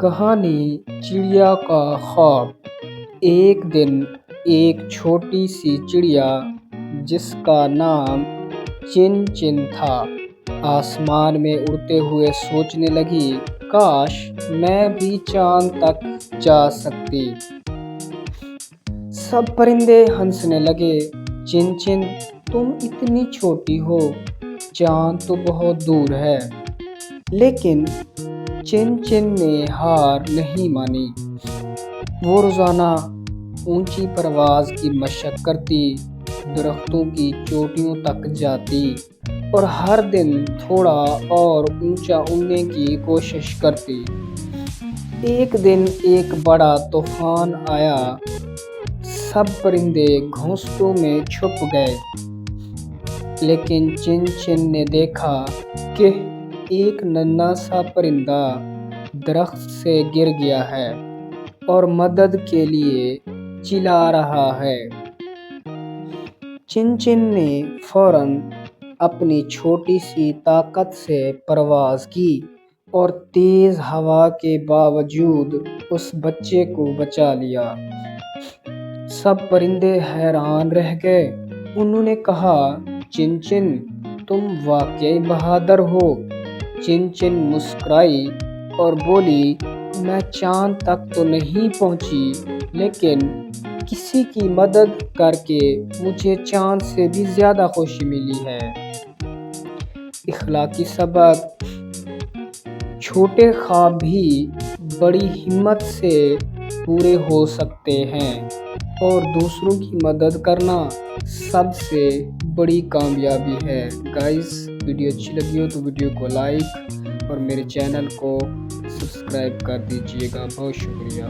کہانی چڑیا کا خواب۔ ایک دن ایک چھوٹی سی چڑیا جس کا نام چن چن تھا آسمان میں اڑتے ہوئے سوچنے لگی، کاش میں بھی چاند تک جا سکتی۔ سب پرندے ہنسنے لگے، چن چن تم اتنی چھوٹی ہو، چاند تو بہت دور ہے۔ لیکن چن چن نے ہار نہیں مانی۔ وہ روزانہ اونچی پرواز کی مشق کرتی، درختوں کی چوٹیوں تک جاتی اور ہر دن تھوڑا اور اونچا اڑنے کی کوشش کرتی۔ ایک دن ایک بڑا طوفان آیا، سب پرندے گھونسلوں میں چھپ گئے۔ لیکن چن چن نے دیکھا کہ ایک ننھا سا پرندہ درخت سے گر گیا ہے اور مدد کے لیے چلا رہا ہے۔ چن چن نے فوراً اپنی چھوٹی سی طاقت سے پرواز کی اور تیز ہوا کے باوجود اس بچے کو بچا لیا۔ سب پرندے حیران رہ گئے۔ انہوں نے کہا، چن چن تم واقعی بہادر ہو۔ چن چن مسکرائی اور بولی، میں چاند تک تو نہیں پہنچی، لیکن کسی کی مدد کر کے مجھے چاند سے بھی زیادہ خوشی ملی ہے۔ اخلاقی سبق: چھوٹے خواب بھی بڑی ہمت سے پورے ہو سکتے ہیں اور دوسروں کی مدد کرنا سب سے بڑی کامیابی ہے۔ گائز، ویڈیو اچھی لگی ہو تو ویڈیو کو لائک اور میرے چینل کو سبسکرائب کر دیجیے گا۔ بہت شکریہ۔